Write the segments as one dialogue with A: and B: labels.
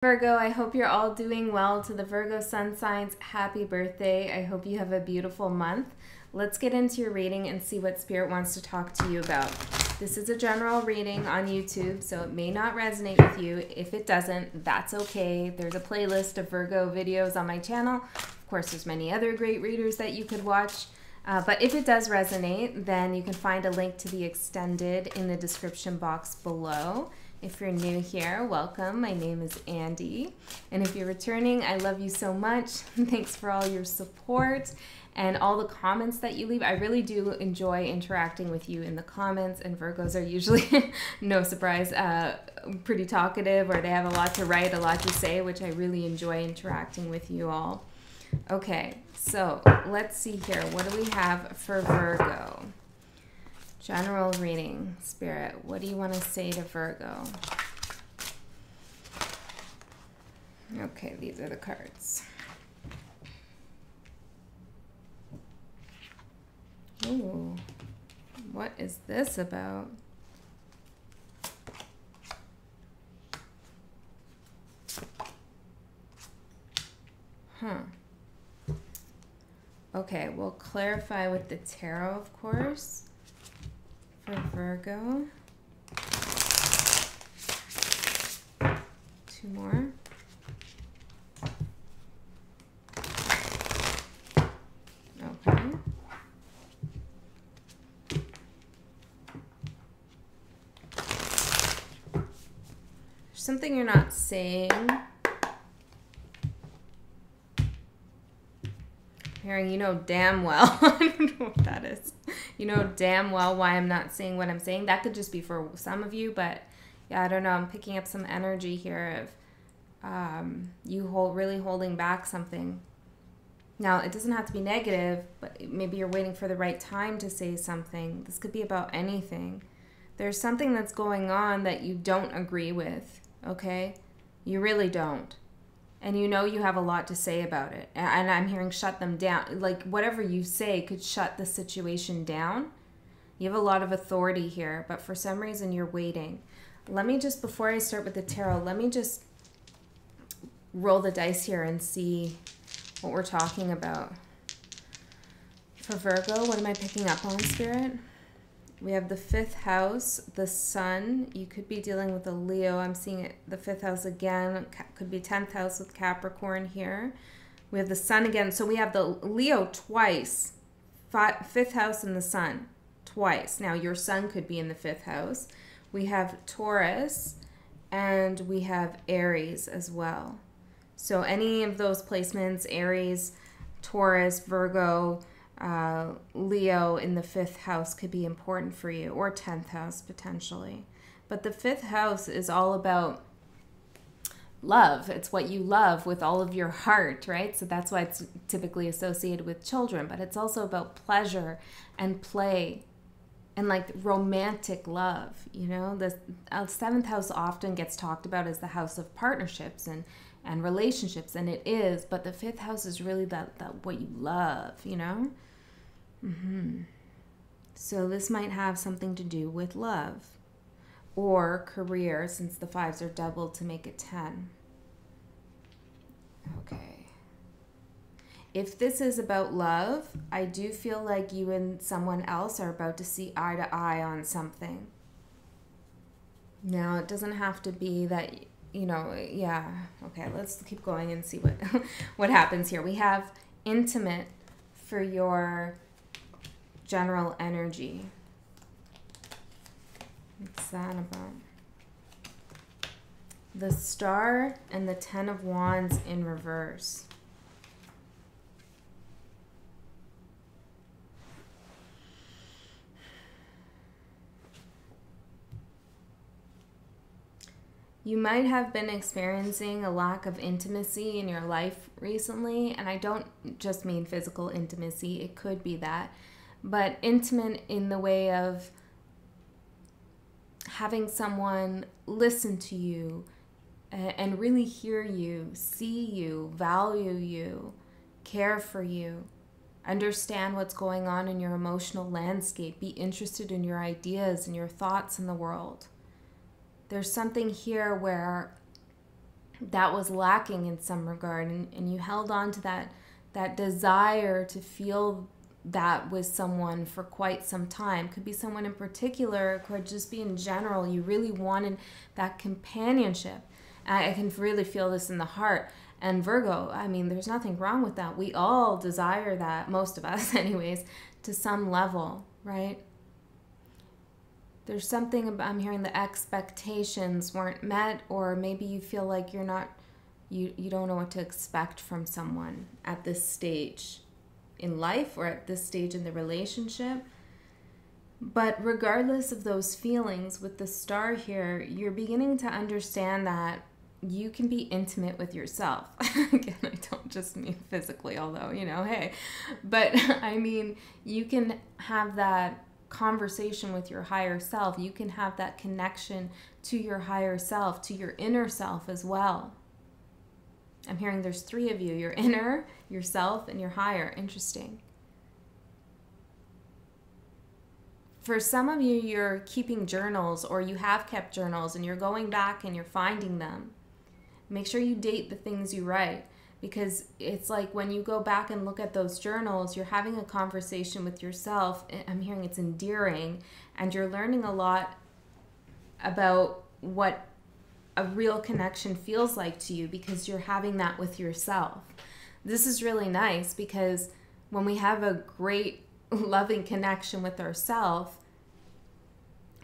A: Virgo, I hope you're all doing well. To the Virgo sun signs, happy birthday. I hope you have a beautiful month. Let's get into your reading and see what Spirit wants to talk to you about. This is a general reading on YouTube, so it may not resonate with you. If it doesn't, that's okay. There's a playlist of Virgo videos on my channel. Of course, there's many other great readers that you could watch. But if it does resonate, then you can find a link to the extended in the description box below. If you're new here, welcome. My name is Andy. And if you're returning, I love you so much. Thanks for all your support and all the comments that you leave. I really do enjoy interacting with you in the comments, and Virgos are usually, no surprise, pretty talkative, or they have a lot to write, a lot to say, which I really enjoy interacting with you all. Okay, so let's see here. What do we have for Virgo? General reading, Spirit. What do you want to say to Virgo? Okay, these are the cards. Ooh, what is this about? Huh. Okay, we'll clarify with the tarot, of course. For Virgo. Two more. Okay. There's something you're not saying. Hearing, you know damn well. I don't know what that is. You know damn well why I'm not saying what I'm saying. That could just be for some of you, but yeah, I don't know. I'm picking up some energy here of you really holding back something. Now, it doesn't have to be negative, but maybe you're waiting for the right time to say something. This could be about anything. There's something that's going on that you don't agree with, okay? You really don't. And you know you have a lot to say about it. And I'm hearing shut them down. Like, whatever you say could shut the situation down. You have a lot of authority here, but for some reason you're waiting. Let me just, before I start with the tarot, let me just roll the dice here and see what we're talking about. For Virgo, what am I picking up on, Spirit? We have the 5th house, the sun. You could be dealing with a Leo. I'm seeing it, the 5th house again. Could be 10th house with Capricorn here. We have the sun again. So we have the Leo twice. 5th house and the sun twice. Now your sun could be in the 5th house. We have Taurus and we have Aries as well. So any of those placements, Aries, Taurus, Virgo, Leo in the 5th house could be important for you, or 10th house potentially. But the 5th house is all about love. It's what you love with all of your heart, right? So that's why it's typically associated with children, but it's also about pleasure and play and like romantic love, you know? The 7th house often gets talked about as the house of partnerships and relationships, and it is, but the 5th house is really that what you love, you know? So this might have something to do with love or career, since the 5s are doubled to make it 10. Okay. If this is about love, I do feel like you and someone else are about to see eye to eye on something. Now, it doesn't have to be that, you know, yeah. Okay, let's keep going and see what what happens here. We have intimate for your general energy. What's that about? The Star and the 10 of Wands in reverse. You might have been experiencing a lack of intimacy in your life recently, and I don't just mean physical intimacy, it could be that, but intimate in the way of having someone listen to you and really hear you, see you, value you, care for you, understand what's going on in your emotional landscape, be interested in your ideas and your thoughts in the world. There's something here where that was lacking in some regard, and you held on to that desire to feel that with someone for quite some time. Could be someone in particular, could just be in general. You really wanted that companionship. I can really feel this in the heart. And Virgo, I mean, there's nothing wrong with that. We all desire that, most of us anyways, to some level, right? There's something about, I'm hearing the expectations weren't met, or maybe you feel like you're not, you don't know what to expect from someone at this stage in life or at this stage in the relationship. But regardless of those feelings, with the star here, you're beginning to understand that you can be intimate with yourself. Again, I don't just mean physically, although, you know, hey. But I mean, you can have that conversation with your higher self. You can have that connection to your higher self, to your inner self as well. I'm hearing there's three of you: your inner, yourself, and your higher. Interesting. For some of you, you're keeping journals, or you have kept journals, and you're going back and you're finding them. Make sure you date the things you write, because it's like when you go back and look at those journals, you're having a conversation with yourself. I'm hearing it's endearing, and you're learning a lot about what a real connection feels like to you, because you're having that with yourself. This is really nice, because when we have a great loving connection with ourselves,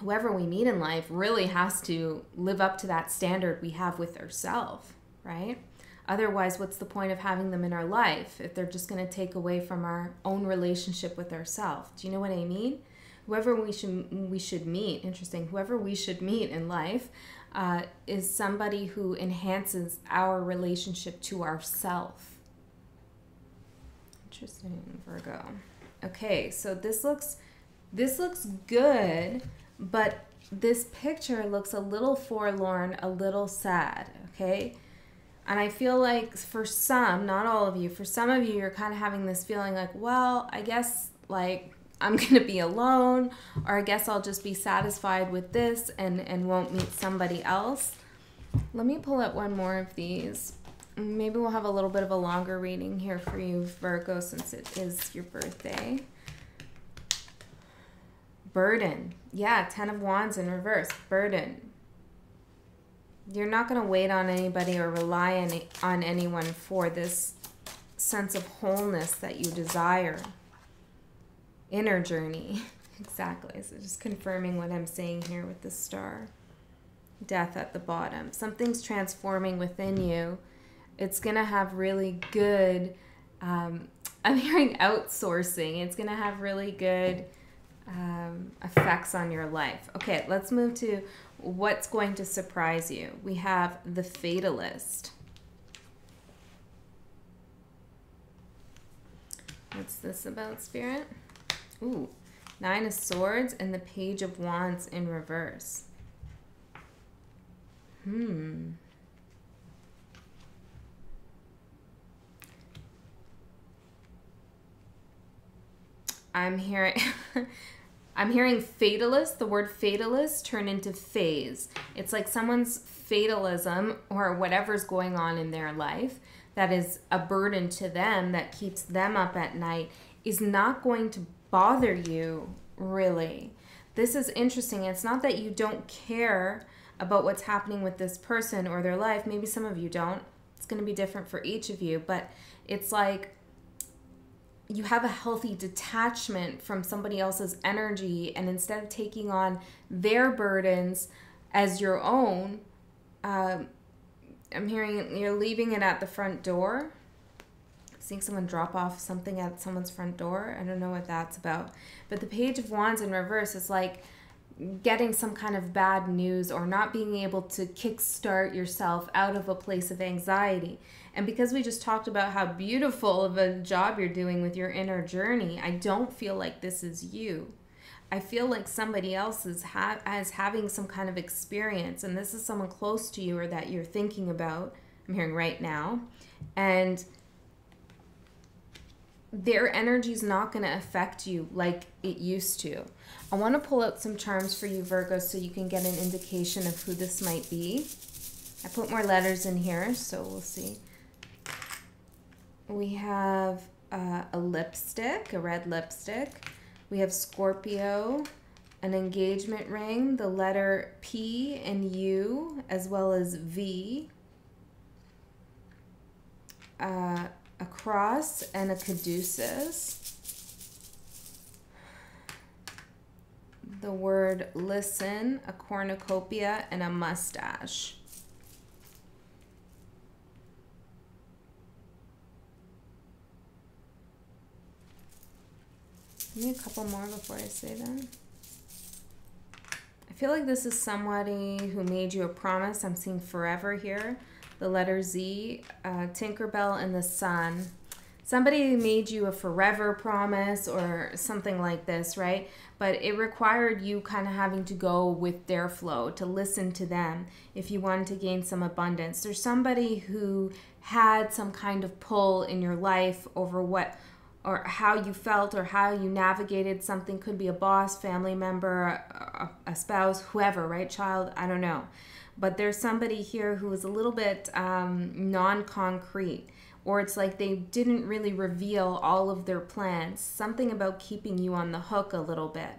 A: whoever we meet in life really has to live up to that standard we have with ourselves, right? Otherwise, what's the point of having them in our life if they're just going to take away from our own relationship with ourselves? Do you know what I mean? Whoever we should meet, interesting, whoever we should meet in life is somebody who enhances our relationship to ourself. Interesting, Virgo. Okay, so this looks good, but this picture looks a little forlorn, a little sad, okay? And I feel like for some, not all of you, for some of you, you're kind of having this feeling like, well, I guess like I'm going to be alone, or I guess I'll just be satisfied with this and won't meet somebody else. Let me pull up one more of these. Maybe we'll have a little bit of a longer reading here for you, Virgo, since it is your birthday. Burden. Yeah, 10 of Wands in reverse. Burden. You're not going to wait on anybody or rely on anyone for this sense of wholeness that you desire. Inner journey. Exactly. So just confirming what I'm saying here with the star. Death at the bottom. Something's transforming within you. It's going to have really good, I'm hearing outsourcing. It's going to have really good effects on your life. Okay, let's move to what's going to surprise you. We have the Fatalist. What's this about, Spirit? Ooh, 9 of Swords and the Page of Wands in reverse. I'm hearing fatalist, the word fatalist turn into phase. It's like someone's fatalism or whatever's going on in their life that is a burden to them that keeps them up at night is not going to bother you, really. This is interesting. It's not that you don't care about what's happening with this person or their life. Maybe some of you don't. It's going to be different for each of you, but it's like you have a healthy detachment from somebody else's energy, and instead of taking on their burdens as your own, I'm hearing you're leaving it at the front door. Seeing someone drop off something at someone's front door. I don't know what that's about. But the Page of Wands in reverse is like getting some kind of bad news or not being able to kickstart yourself out of a place of anxiety. And because we just talked about how beautiful of a job you're doing with your inner journey, I don't feel like this is you. I feel like somebody else is having some kind of experience, and this is someone close to you or that you're thinking about, I'm hearing right now, and their energy is not going to affect you like it used to. I want to pull out some charms for you, Virgo, so you can get an indication of who this might be. I put more letters in here, so we'll see. We have a lipstick, a red lipstick. We have Scorpio, an engagement ring, the letter P and U, as well as V, a cross, and a caduceus. The word listen, a cornucopia, and a mustache. Give me a couple more before I say that. I feel like this is somebody who made you a promise. I'm seeing forever here. The letter Z, Tinkerbell, and the sun. Somebody made you a forever promise or something like this, right? But it required you kind of having to go with their flow, to listen to them if you wanted to gain some abundance. There's somebody who had some kind of pull in your life over what or how you felt or how you navigated something. Could be a boss, family member, a spouse, whoever, right? Child, I don't know. But there's somebody here who is a little bit non-concrete, or it's like they didn't really reveal all of their plans. Something about keeping you on the hook a little bit,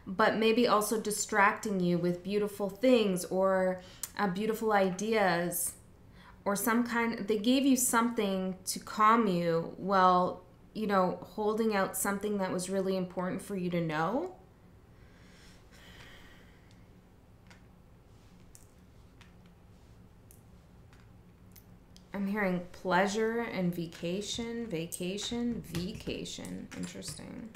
A: but maybe also distracting you with beautiful things or beautiful ideas or some kind. They gave you something to calm you while, you know, holding out something that was really important for you to know. I'm hearing pleasure and vacation, vacation. Interesting.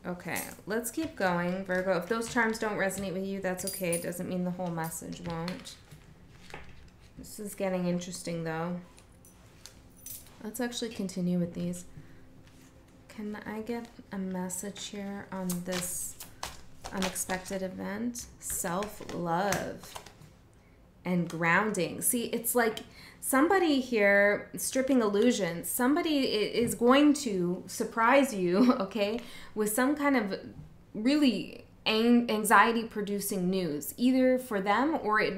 A: Okay, let's keep going, Virgo. If those charms don't resonate with you, that's okay. It doesn't mean the whole message won't. This is getting interesting, though. Let's actually continue with these. Can I get a message here on this unexpected event? Self-love and grounding. See, it's like somebody here, stripping illusions, somebody is going to surprise you, okay, with some kind of really anxiety-producing news, either for them or it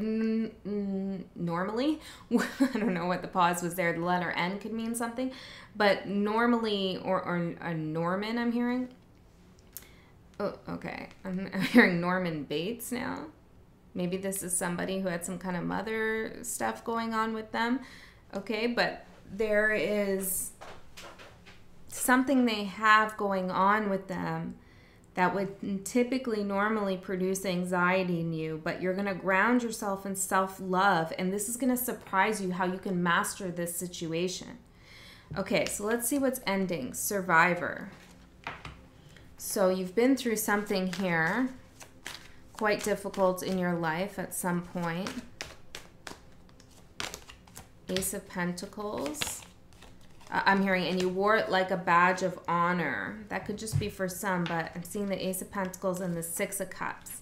A: normally, I don't know what the pause was there, the letter N could mean something, but normally, or a Norman I'm hearing. Oh, okay, I'm hearing Norman Bates now. Maybe this is somebody who had some kind of mother stuff going on with them. Okay, but there is something they have going on with them that would typically normally produce anxiety in you, but you're going to ground yourself in self-love, and this is going to surprise you how you can master this situation. Okay, so let's see what's ending. Survivor. So you've been through something here quite difficult in your life at some point. Ace of Pentacles. I'm hearing, and you wore it like a badge of honor. That could just be for some, but I'm seeing the Ace of Pentacles and the Six of Cups.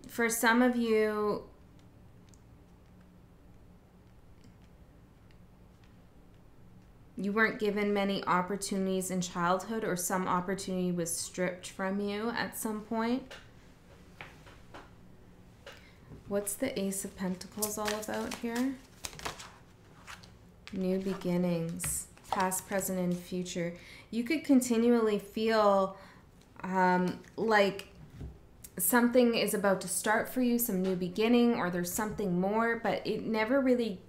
A: For some of you, you weren't given many opportunities in childhood, or some opportunity was stripped from you at some point. What's the Ace of Pentacles all about here? New beginnings, past, present, and future. You could continually feel like something is about to start for you, some new beginning, or there's something more, but it never really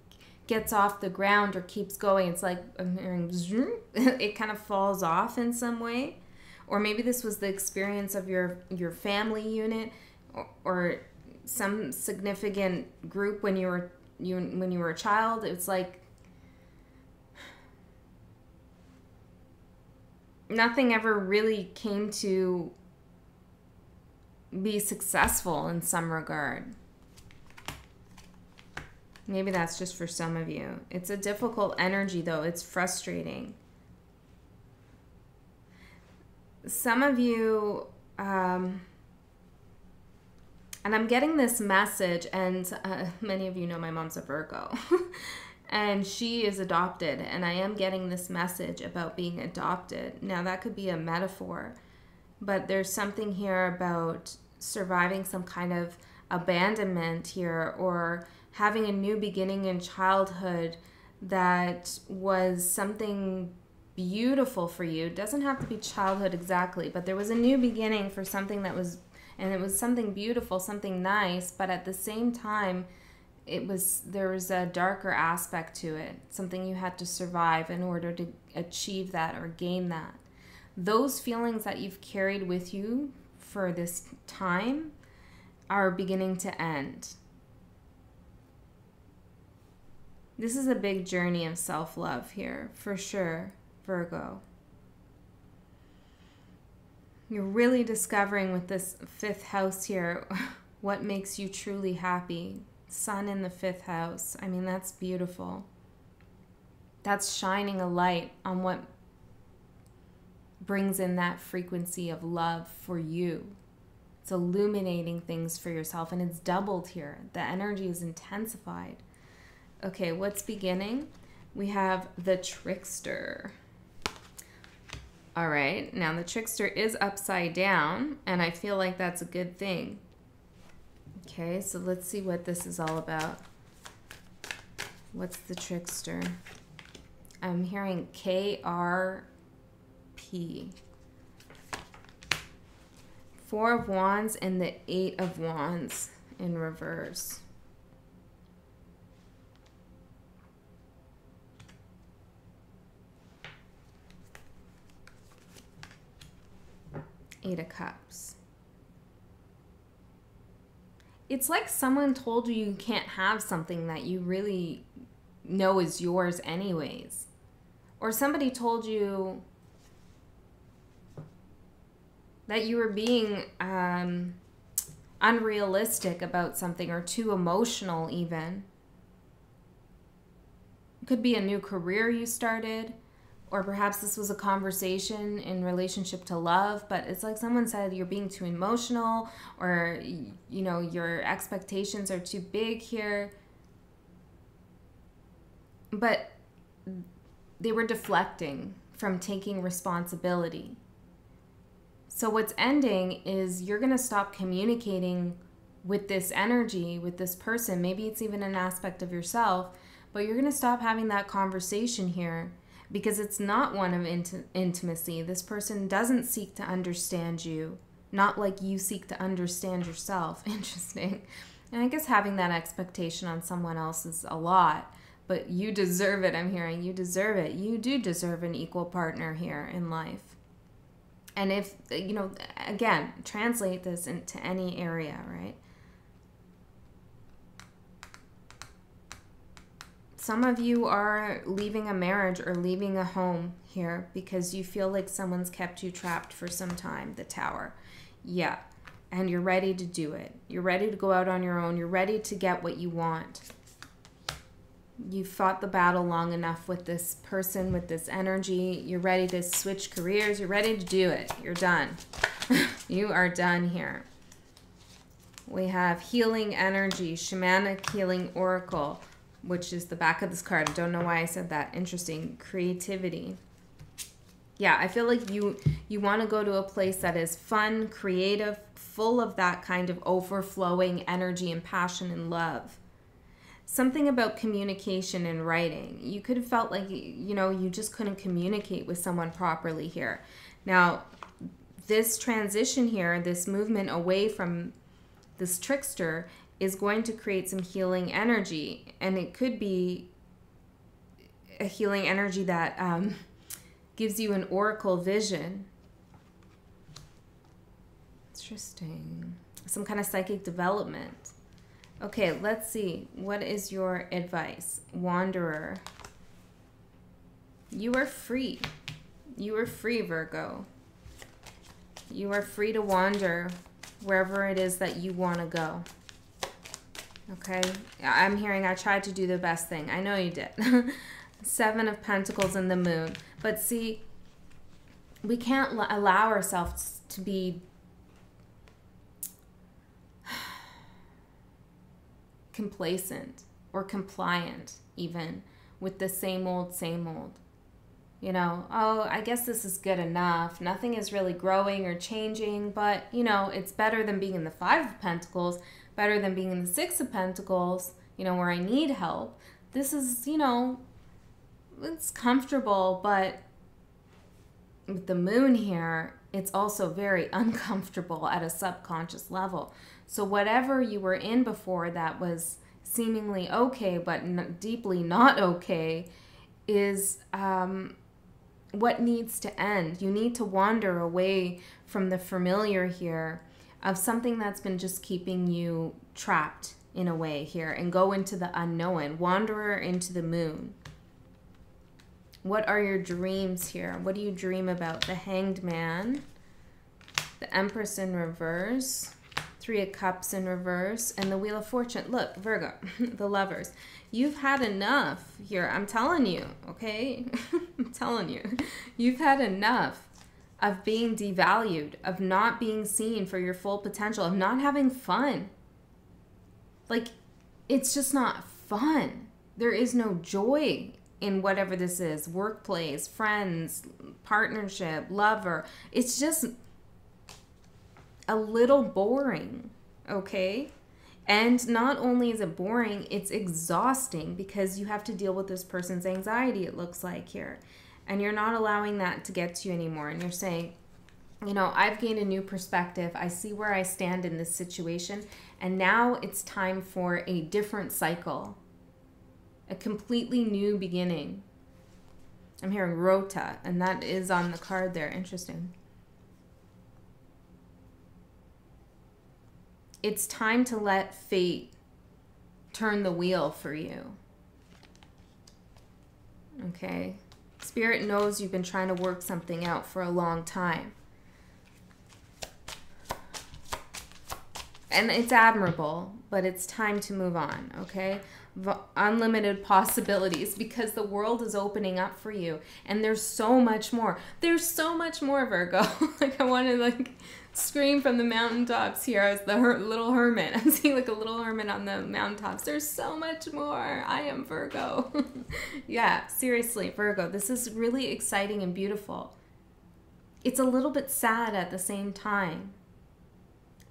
A: gets off the ground or keeps going. It's like I'm hearing zoom. It kind of falls off in some way. Or maybe this was the experience of your family unit, or some significant group when you were a child. It's like nothing ever really came to be successful in some regard. Maybe that's just for some of you. It's a difficult energy, though. It's frustrating. Some of you, and I'm getting this message, and many of you know my mom's a Virgo, and she is adopted, and I am getting this message about being adopted. Now, that could be a metaphor, but there's something here about surviving some kind of abandonment here, or having a new beginning in childhood that was something beautiful for you. It doesn't have to be childhood exactly, but there was a new beginning for something that was, and it was something beautiful, something nice, but at the same time, there was a darker aspect to it, something you had to survive in order to achieve that or gain that. Those feelings that you've carried with you for this time are beginning to end. This is a big journey of self-love here, for sure, Virgo. You're really discovering with this 5th house here what makes you truly happy. Sun in the 5th house. I mean, that's beautiful. That's shining a light on what brings in that frequency of love for you. It's illuminating things for yourself, and it's doubled here. The energy is intensified. Okay, what's beginning? We have the Trickster. All right, now the Trickster is upside down, and I feel like that's a good thing. Okay, so let's see what this is all about. What's the Trickster? I'm hearing KRP. 4 of Wands and the 8 of Wands in reverse. Eight of Cups. It's like someone told you can't have something that you really know is yours anyways. Or somebody told you that you were being unrealistic about something, or too emotional even. It could be a new career you started, or perhaps this was a conversation in relationship to love, but it's like someone said you're being too emotional, or, you know, your expectations are too big here. But they were deflecting from taking responsibility. So what's ending is you're going to stop communicating with this energy, with this person. Maybe it's even an aspect of yourself, but you're going to stop having that conversation here, because it's not one of intimacy. This person doesn't seek to understand you, not like you seek to understand yourself. Interesting. And I guess having that expectation on someone else is a lot, but you deserve it. I'm hearing you deserve it. You do deserve an equal partner here in life. And if, you know, again, translate this into any area, right? Some of you are leaving a marriage or leaving a home here because you feel like someone's kept you trapped for some time, the Tower. Yeah, and you're ready to do it. You're ready to go out on your own. You're ready to get what you want. You've fought the battle long enough with this person, with this energy. You're ready to switch careers. You're ready to do it. You're done. You are done here. We have healing energy, shamanic healing oracle, which is the back of this card. I don't know why I said that. Interesting. Creativity. Yeah, I feel like you want to go to a place that is fun, creative, full of that kind of overflowing energy and passion and love. Something about communication and writing. You could have felt like, you know, you just couldn't communicate with someone properly here. Now, this transition here, this movement away from this Trickster is going to create some healing energy. And it could be a healing energy that gives you an oracle vision. Interesting. Some kind of psychic development. Okay, let's see. What is your advice? Wanderer. You are free. You are free, Virgo. You are free to wander wherever it is that you want to go. Okay? I'm hearing I tried to do the best thing. I know you did. 7 of Pentacles and the Moon. But see, we can't allow ourselves to be complacent or compliant even with the same old, you know, oh, I guess this is good enough. Nothing is really growing or changing, but, you know, it's better than being in the 5 of Pentacles. better than being in the Six of Pentacles, you know, where I need help. This is, you know, it's comfortable, but with the moon here, it's also very uncomfortable at a subconscious level. So whatever you were in before that was seemingly okay, but deeply not okay, is what needs to end. You need to wander away from the familiar here of something that's been just keeping you trapped in a way here, and go into the unknown. Wanderer into the moon. What are your dreams here? What do you dream about? The Hanged Man, the Empress in reverse, Three of Cups in reverse, and the Wheel of Fortune. Look, Virgo, the Lovers. You've had enough here. I'm telling you, okay? I'm telling you. You've had enough of being devalued, of not being seen for your full potential, of not having fun. Like, it's just not fun. There is no joy in whatever this is. Workplace, friends, partnership, lover. It's just a little boring, okay? And not only is it boring, it's exhausting because you have to deal with this person's anxiety, it looks like here. And you're not allowing that to get to you anymore. And you're saying, you know, I've gained a new perspective. I see where I stand in this situation. And now it's time for a different cycle. A completely new beginning. I'm hearing Rota, and that is on the card there. Interesting. It's time to let fate turn the wheel for you. Okay? Spirit knows you've been trying to work something out for a long time. And it's admirable, but it's time to move on, okay? Unlimited possibilities, because the world is opening up for you. And there's so much more. There's so much more, Virgo. Like, I want to, like, scream from the mountaintops here as the little hermit. I'm seeing like a little hermit on the mountaintops. There's so much more. I am Virgo. Yeah, seriously, Virgo. This is really exciting and beautiful. It's a little bit sad at the same time.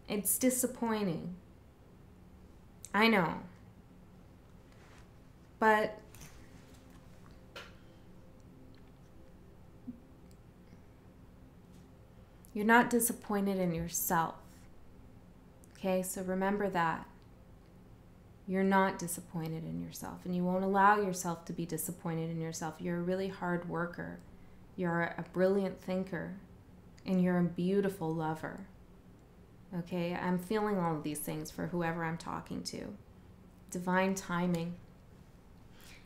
A: It's disappointing. I know. But you're not disappointed in yourself. Okay, so remember that. You're not disappointed in yourself, and you won't allow yourself to be disappointed in yourself. You're a really hard worker. You're a brilliant thinker, and you're a beautiful lover. Okay, I'm feeling all of these things for whoever I'm talking to. Divine timing.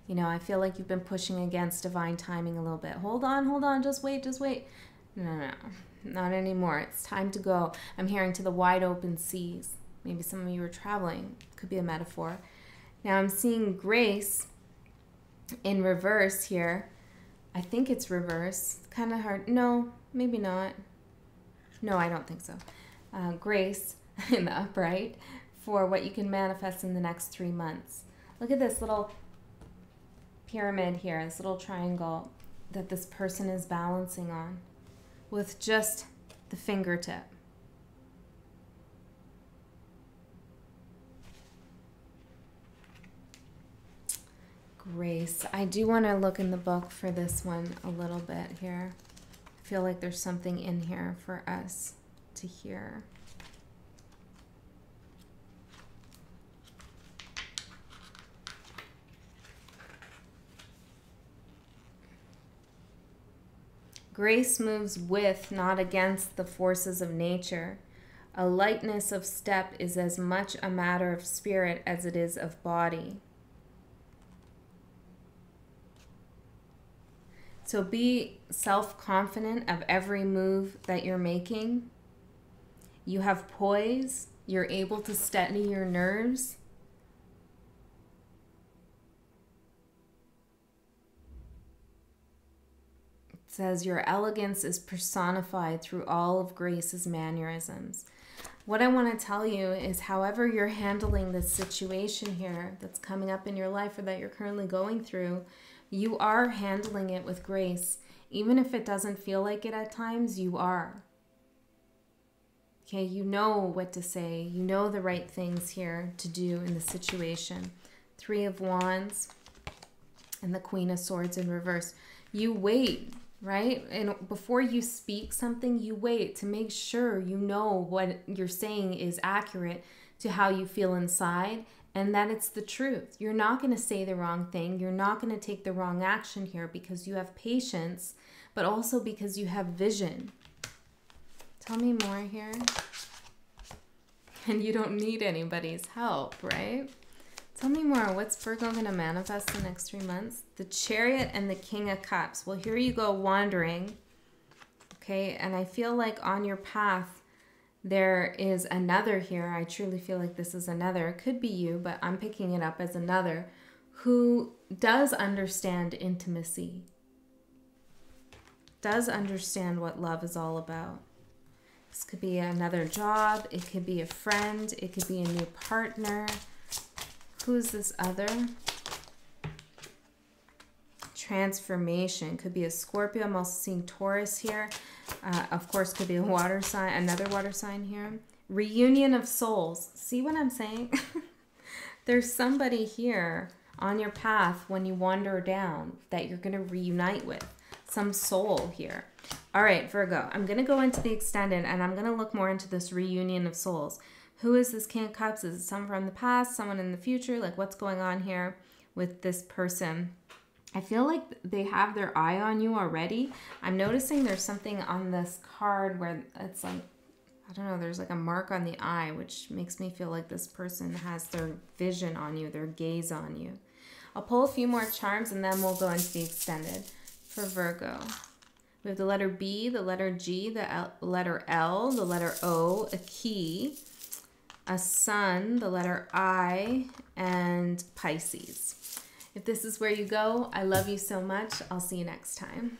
A: You know, I feel like you've been pushing against divine timing a little bit. Hold on, just wait. No, not anymore. It's time to go. I'm hearing to the wide open seas. Maybe some of you are traveling. Could be a metaphor. Now I'm seeing Grace in reverse here. I think it's reverse. Kind of hard. No, maybe not. No, I don't think so. Grace in the upright for what you can manifest in the next 3 months. Look at this little pyramid here, this little triangle that this person is balancing on with just the fingertip. Grace. I do want to look in the book for this one a little bit here. I feel like there's something in here for us to hear. Grace moves with, not against, the forces of nature. A lightness of step is as much a matter of spirit as it is of body. So be self-confident of every move that you're making. You have poise. You're able to steady your nerves. It says your elegance is personified through all of Grace's mannerisms. What I want to tell you is, however you're handling this situation here that's coming up in your life or that you're currently going through, you are handling it with grace. Even if it doesn't feel like it at times, you are. Okay, you know what to say. You know the right things here to do in the situation. 3 of Wands and the Queen of Swords in reverse. You wait, right? And before you speak something, you wait to make sure you know what you're saying is accurate to how you feel inside and that it's the truth. You're not going to say the wrong thing. You're not going to take the wrong action here because you have patience, but also because you have vision. Tell me more here. And you don't need anybody's help, right? Tell me more. What's Virgo going to manifest the next 3 months? The Chariot and the King of Cups. Well, here you go wandering. Okay, and I feel like on your path, there is another here. I truly feel like this is another. It could be you, but I'm picking it up as another who does understand intimacy. Does understand what love is all about. This could be another job. It could be a friend. It could be a new partner. Who's this other? Transformation. Could be a Scorpio. I'm also seeing Taurus here. Of course, could be a water sign. Another water sign here. Reunion of souls. See what I'm saying? There's somebody here on your path when you wander down that you're going to reunite with. Some soul here. All right, Virgo, I'm going to go into the extended and I'm going to look more into this reunion of souls. Who is this King of Cups? Is it someone from the past, someone in the future? Like what's going on here with this person? I feel like they have their eye on you already. I'm noticing there's something on this card where it's like, I don't know, there's like a mark on the eye, which makes me feel like this person has their vision on you, their gaze on you. I'll pull a few more charms and then we'll go into the extended for Virgo. We have the letter B, the letter G, the letter L, the letter O, a key, a sun, the letter I, and Pisces. If this is where you go, I love you so much. I'll see you next time.